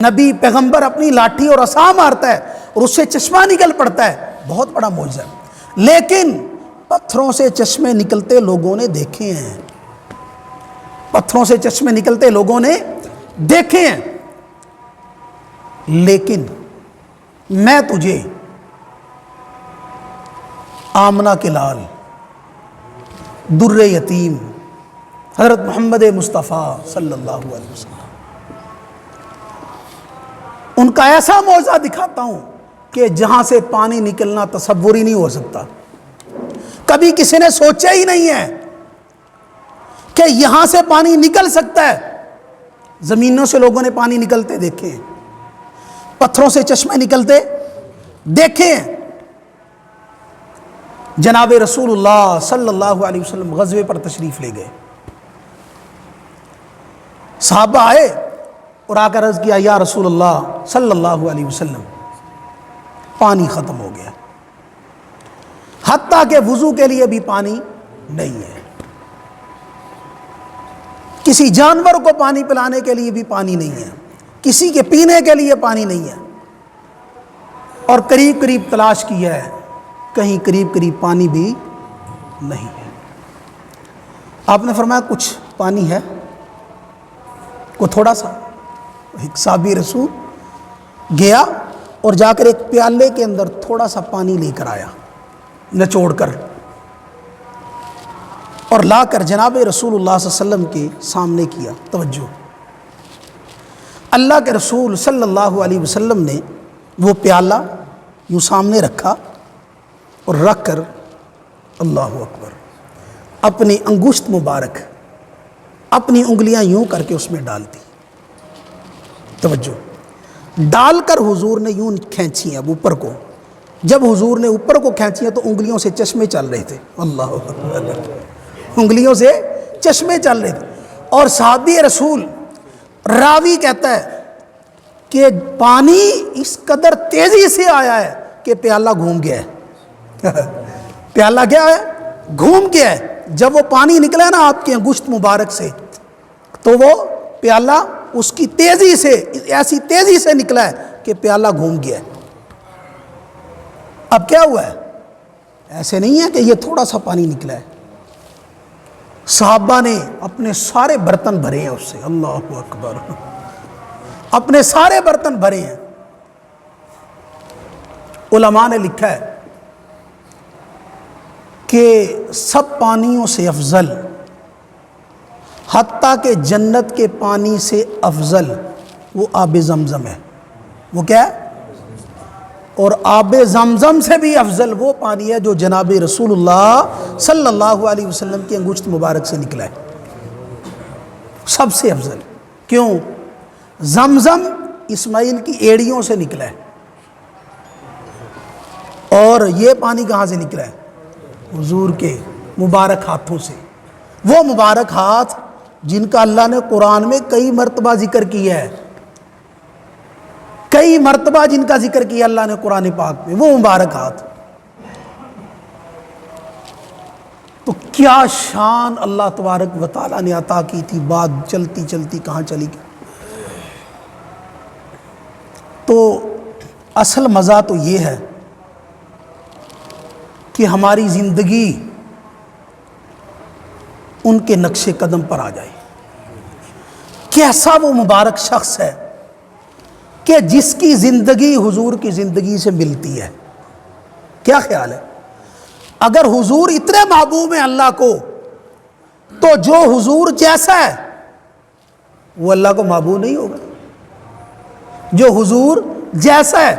نبی پیغمبر اپنی لاٹھی اور عصا مارتا ہے اور اس سے چشمہ نکل پڑتا ہے، بہت بڑا معجزہ ہے۔ لیکن پتھروں سے چشمے نکلتے لوگوں نے دیکھے ہیں، پتھروں سے چشمے نکلتے لوگوں نے دیکھے ہیں، لیکن میں تجھے آمنہ کے لال در یتیم حضرت محمد مصطفیٰ صلی اللہ علیہ وسلم ان کا ایسا معجزہ دکھاتا ہوں کہ جہاں سے پانی نکلنا تصور ہی نہیں ہو سکتا، کبھی کسی نے سوچا ہی نہیں ہے کہ یہاں سے پانی نکل سکتا ہے۔ زمینوں سے لوگوں نے پانی نکلتے دیکھے ہیں، پتھروں سے چشمے نکلتے دیکھے ہیں۔ جناب رسول اللہ صلی اللہ علیہ وسلم غزوے پر تشریف لے گئے، صحابہ آئے اور آ کر عرض کیا یا رسول اللہ صلی اللہ علیہ وسلم پانی ختم ہو گیا، حتیٰ کہ وضو کے لیے بھی پانی نہیں ہے، کسی جانور کو پانی پلانے کے لیے بھی پانی نہیں ہے، کسی کے پینے کے لیے پانی نہیں ہے، اور قریب قریب تلاش کی ہے، کہیں قریب قریب پانی بھی نہیں ہے۔ آپ نے فرمایا کچھ پانی ہے؟ کوئی تھوڑا سا؟ ایک صحابی رسول گیا اور جا کر ایک پیالے کے اندر تھوڑا سا پانی لے کر آیا، نچوڑ کر، اور لا کر جناب رسول اللہ صلی اللہ علیہ وسلم کے سامنے کیا۔ توجہ، اللہ کے رسول صلی اللہ علیہ وسلم نے وہ پیالہ یوں سامنے رکھا اور رکھ کر اللہ اکبر اپنی انگشت مبارک، اپنی انگلیاں یوں کر کے اس میں ڈال دی۔ توجہ، ڈال کر حضور نے یوں کھینچی اب اوپر کو، جب حضور نے اوپر کو کھینچی تو انگلیوں سے چشمے چل رہے تھے، اللہ اکبر، انگلیوں سے چشمے چل رہے تھے، اور صحابی رسول راوی کہتا ہے کہ پانی اس قدر تیزی سے آیا ہے کہ پیالہ گھوم گیا ہے، پیالہ کیا ہے؟ گھوم گیا ہے۔ جب وہ پانی نکلا ہے نا آپ کے انگشت مبارک سے، تو وہ پیالہ اس کی تیزی سے، ایسی تیزی سے نکلا ہے کہ پیالہ گھوم گیا ہے۔ اب کیا ہوا ہے؟ ایسے نہیں ہے کہ یہ تھوڑا سا پانی نکلا ہے، صحابہ نے اپنے سارے برتن بھرے ہیں اس سے، اللہ اکبر، اپنے سارے برتن بھرے ہیں۔ علماء نے لکھا ہے کہ سب پانیوں سے افضل، حتیٰ کہ جنت کے پانی سے افضل، وہ آب زمزم ہے۔ وہ کیا ہے؟ اور آب زمزم سے بھی افضل وہ پانی ہے جو جناب رسول اللہ صلی اللہ علیہ وسلم کی انگشت مبارک سے نکلا ہے، سب سے افضل۔ کیوں؟ زمزم اسماعیل کی ایڑیوں سے نکلا ہے، اور یہ پانی کہاں سے نکلا ہے؟ حضور کے مبارک ہاتھوں سے، وہ مبارک ہاتھ جن کا اللہ نے قرآن میں کئی مرتبہ ذکر کیا ہے، کئی مرتبہ جن کا ذکر کیا اللہ نے قرآن پاک میں، وہ مبارک ہاتھ۔ تو کیا شان اللہ تبارک و تعالیٰ نے عطا کی تھی، بات چلتی چلتی کہاں چلی گئی۔ تو اصل مزہ تو یہ ہے کہ ہماری زندگی ان کے نقش قدم پر آ جائے۔ کیسا وہ مبارک شخص ہے کہ جس کی زندگی حضور کی زندگی سے ملتی ہے۔ کیا خیال ہے؟ اگر حضور اتنے محبوب ہیں اللہ کو، تو جو حضور جیسا ہے وہ اللہ کو محبوب نہیں ہوگا؟ جو حضور جیسا ہے،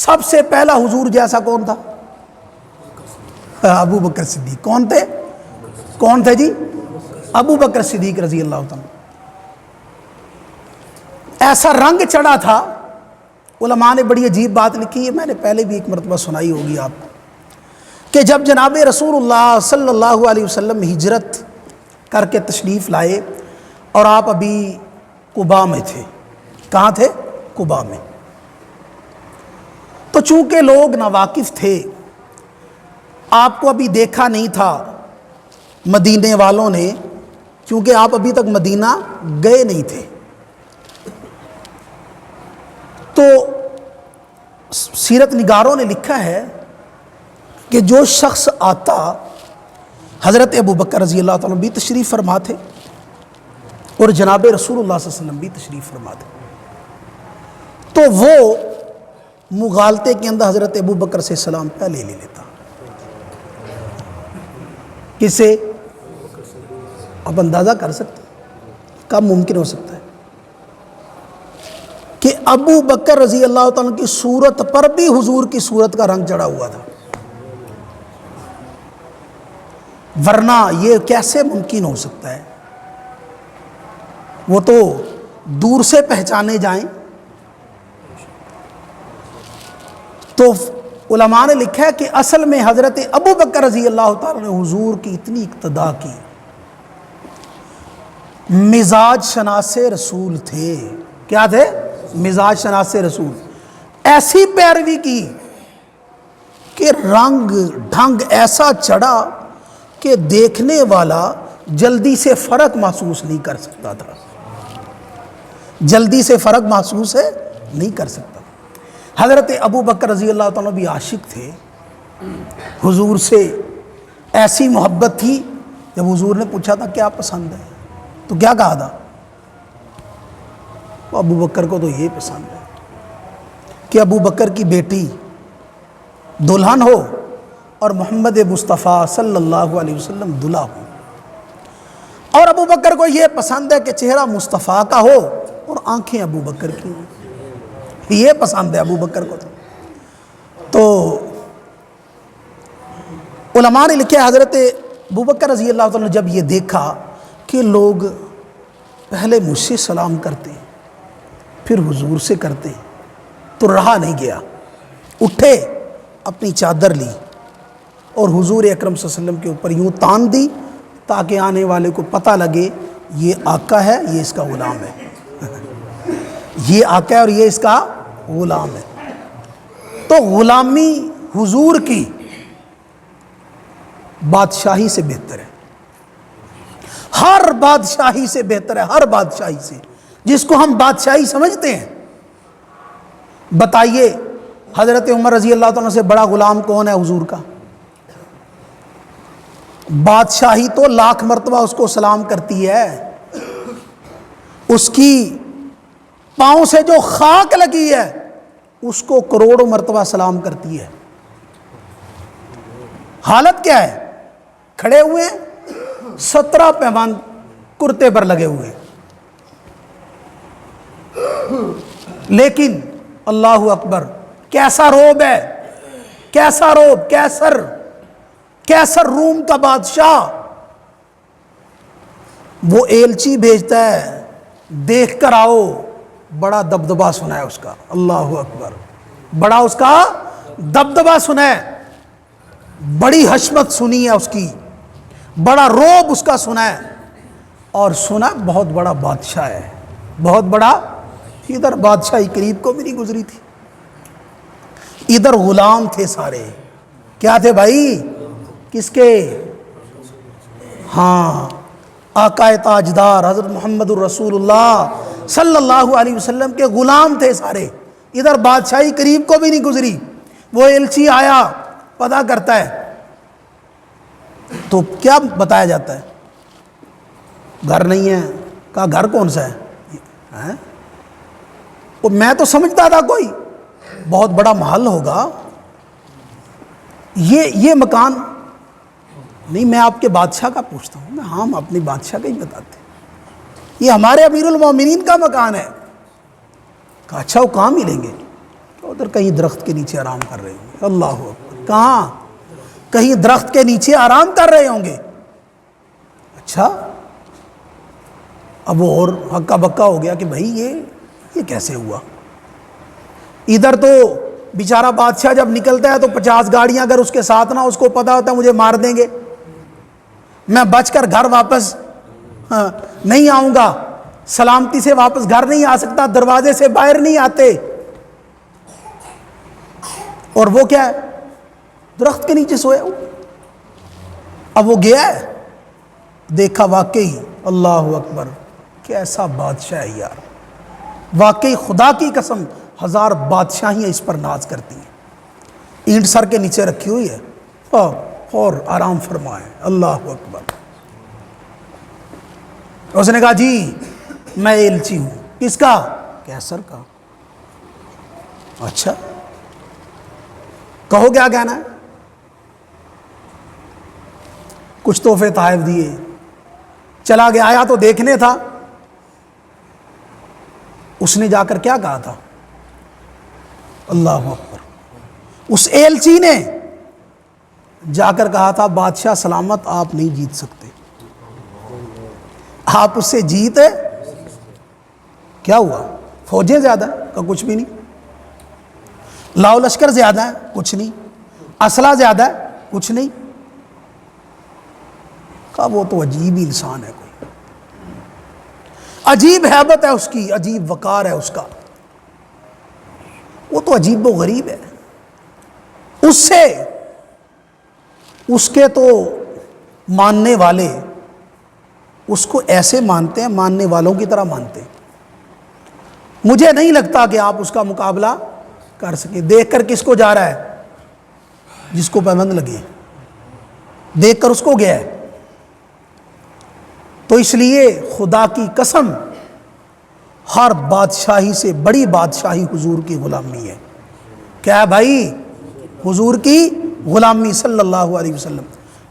سب سے پہلا حضور جیسا کون تھا؟ ابو بکر صدیق۔ کون تھے؟ کون تھے جی؟ ابو بکر صدیق رضی اللہ تعالیٰ۔ ایسا رنگ چڑھا تھا، علماء نے بڑی عجیب بات لکھی ہے، میں نے پہلے بھی ایک مرتبہ سنائی ہوگی آپ کو، کہ جب جناب رسول اللہ صلی اللہ علیہ وسلم ہجرت کر کے تشریف لائے اور آپ ابھی قباء میں تھے۔ کہاں تھے؟ قباء میں۔ تو چونکہ لوگ ناواقف تھے، آپ کو ابھی دیکھا نہیں تھا مدینے والوں نے، کیونکہ آپ ابھی تک مدینہ گئے نہیں تھے، تو سیرت نگاروں نے لکھا ہے کہ جو شخص آتا، حضرت ابو بکر رضی اللہ تعالیٰ بھی تشریف فرما تھے اور جناب رسول اللہ صلی اللہ علیہ وسلم بھی تشریف فرما تھے، تو وہ مغالطے کے اندر حضرت ابو بکر سے سلام پہلے لے لیتا۔ کس سے؟ آپ اندازہ کر سکتے ہیں کب ممکن ہو سکتا ہے کہ ابو بکر رضی اللہ تعالیٰ کی صورت پر بھی حضور کی صورت کا رنگ چڑھا ہوا تھا، ورنہ یہ کیسے ممکن ہو سکتا ہے؟ وہ تو دور سے پہچانے جائیں۔ تو علماء نے لکھا ہے کہ اصل میں حضرت ابو بکر رضی اللہ تعالیٰ نے حضور کی اتنی اقتداء کی، مزاج شناس رسول تھے۔ کیا تھے؟ مزاج شناس رسول۔ ایسی پیروی کی کہ رنگ ڈھنگ ایسا چڑھا کہ دیکھنے والا جلدی سے فرق محسوس نہیں کر سکتا تھا، جلدی سے فرق محسوس نہیں کر سکتا۔ حضرت ابو بکر رضی اللہ تعالیٰ بھی عاشق تھے، حضور سے ایسی محبت تھی، جب حضور نے پوچھا تھا کیا پسند ہے تو کیا کہا تھا؟ ابو بکر کو تو یہ پسند ہے کہ ابو بکر کی بیٹی دلہن ہو اور محمد مصطفیٰ صلی اللہ علیہ وسلم دلہا ہو، اور ابو بکر کو یہ پسند ہے کہ چہرہ مصطفیٰ کا ہو اور آنکھیں ابو بکر کی ہوں، یہ پسند ہے ابو بکر کو۔ تو علماء نے لکھا حضرت ابو بکر رضی اللہ تعالیٰ نے جب یہ دیکھا کہ لوگ پہلے مجھ سے سلام کرتے پھر حضور سے کرتے تو رہا نہیں گیا، اٹھے، اپنی چادر لی اور حضور اکرم صلی اللہ علیہ وسلم کے اوپر یوں تان دی تاکہ آنے والے کو پتہ لگے یہ آقا ہے، یہ اس کا غلام ہے، یہ آقا ہے اور یہ اس کا غلام ہے۔ تو غلامی حضور کی بادشاہی سے بہتر ہے، ہر بادشاہی سے بہتر ہے، ہر بادشاہی سے، جس کو ہم بادشاہی سمجھتے ہیں۔ بتائیے حضرت عمر رضی اللہ تعالیٰ سے بڑا غلام کون ہے حضور کا؟ بادشاہی تو لاکھ مرتبہ اس کو سلام کرتی ہے، اس کی پاؤں سے جو خاک لگی ہے اس کو کروڑوں مرتبہ سلام کرتی ہے۔ حالت کیا ہے؟ کھڑے ہوئے 17 پیمان کرتے پر لگے ہوئے، لیکن اللہ اکبر کیسا روب ہے، کیسا روب، کیسر روم کا بادشاہ، وہ ایلچی بھیجتا ہے، دیکھ کر آؤ، بڑا دبدبا سنا ہے اس کا، اللہ اکبر، بڑا اس کا دبدبا سنا ہے، بڑی حشمت سنی ہے اس کی، بڑا روب اس کا سنا ہے، اور سنا بہت بڑا بادشاہ ہے، بہت بڑا۔ ادھر بادشاہی قریب کو بھی نہیں گزری تھی، ادھر غلام تھے سارے۔ کیا تھے بھائی؟ کس کے؟ ہاں، آقا تاجدار حضرت محمد الرسول اللہ صلی اللہ علیہ وسلم کے غلام تھے سارے، ادھر بادشاہی قریب کو بھی نہیں گزری۔ وہ ایلچی آیا، پتہ کرتا ہے تو کیا بتایا جاتا ہے؟ گھر نہیں ہے، کہا گھر کون سا ہے؟ میں تو سمجھتا تھا کوئی بہت بڑا محل ہوگا، یہ مکان نہیں، میں آپ کے بادشاہ کا پوچھتا ہوں۔ ہاں، ہم اپنی بادشاہ کا ہی بتاتے ہیں، یہ ہمارے امیر المومنین کا مکان ہے۔ کہا اچھا، وہ کہاں ملیں گے؟ ادھر کہیں درخت کے نیچے آرام کر رہے ہوں گے۔ اللہ اکبر، کہاں؟ کہیں درخت کے نیچے آرام کر رہے ہوں گے۔ اچھا، اب وہ اور ہکا بکا ہو گیا کہ بھائی یہ کیسے ہوا؟ ادھر تو بیچارہ بادشاہ جب نکلتا ہے تو 50 گاڑیاں اگر اس کے ساتھ نہ، اس کو پتا ہوتا ہے مجھے مار دیں گے، میں بچ کر گھر واپس نہیں آؤں گا، سلامتی سے واپس گھر نہیں آ سکتا، دروازے سے باہر نہیں آتے، اور وہ کیا ہے؟ درخت کے نیچے سویا ہوں۔ اب وہ گیا ہے، دیکھا واقعی اللہ اکبر کیسا بادشاہ ہے یار، واقعی خدا کی قسم 1000 بادشاہیاں اس پر ناز کرتی ہیں. اینٹ سر کے نیچے رکھی ہوئی ہے اور آرام فرمائے. اللہ اکبر. اس نے کہا جی میں ایلچی ہوں. کس کا؟ کیسر کا. اچھا کہو کیا کہنا ہے؟ کچھ تحفے تحائف دیے, چلا گیا. آیا تو دیکھنے تھا. اس نے جا کر کیا کہا تھا؟ اللہ اکبر. اس ایلچی نے جا کر کہا تھا بادشاہ سلامت آپ نہیں جیت سکتے. آپ اس سے جیتے. کیا ہوا؟ فوجیں زیادہ ہیں؟ کہ کچھ بھی نہیں. لاؤ لشکر زیادہ ہے؟ کچھ نہیں. اسلحہ زیادہ ہے؟ کچھ نہیں. کہا وہ تو عجیب ہی انسان ہے, کوئی عجیب ہیبت ہے اس کی, عجیب وقار ہے اس کا, وہ تو عجیب و غریب ہے. اس سے اس کے تو ماننے والے اس کو ایسے مانتے ہیں, ماننے والوں کی طرح مانتے ہیں. مجھے نہیں لگتا کہ آپ اس کا مقابلہ کر سکیں. دیکھ کر کس کو جا رہا ہے؟ جس کو پابند لگے. دیکھ کر اس کو گیا ہے. تو اس لیے خدا کی قسم ہر بادشاہی سے بڑی بادشاہی حضور کی غلامی ہے. کیا ہے بھائی؟ حضور کی غلامی صلی اللہ علیہ وسلم.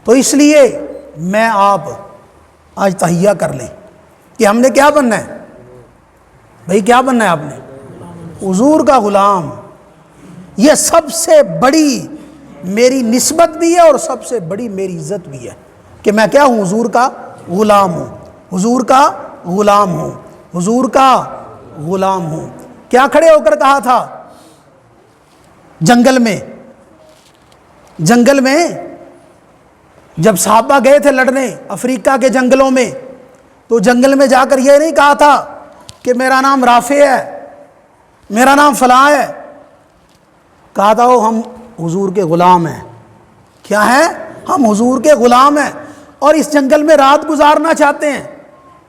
تو اس لیے میں آپ آج تہیہ کر لیں کہ ہم نے کیا بننا ہے. بھائی کیا بننا ہے آپ نے؟ حضور کا غلام. یہ سب سے بڑی میری نسبت بھی ہے اور سب سے بڑی میری عزت بھی ہے کہ میں کیا ہوں؟ حضور کا غلام ہوں. حضور کا غلام ہوں. حضور کا غلام ہوں. کیا کھڑے ہو کر کہا تھا جنگل میں؟ جنگل میں جب صحابہ گئے تھے لڑنے افریقہ کے جنگلوں میں, تو جنگل میں جا کر یہ نہیں کہا تھا کہ میرا نام رافع ہے, میرا نام فلاں ہے. کہا تھا وہ ہم حضور کے غلام ہیں. کیا ہیں؟ ہم حضور کے غلام ہیں اور اس جنگل میں رات گزارنا چاہتے ہیں.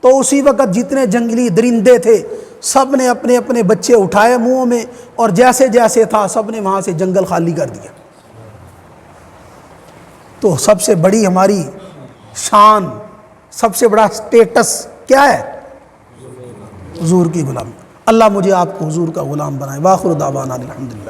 تو اسی وقت جتنے جنگلی درندے تھے سب نے اپنے اپنے بچے اٹھائے منہوں میں, اور جیسے جیسے تھا سب نے وہاں سے جنگل خالی کر دیا. تو سب سے بڑی ہماری شان, سب سے بڑا سٹیٹس کیا ہے؟ حضور کی غلامی. اللہ مجھے آپ کو حضور کا غلام بنائے. وآخر دعوانا الحمدللہ.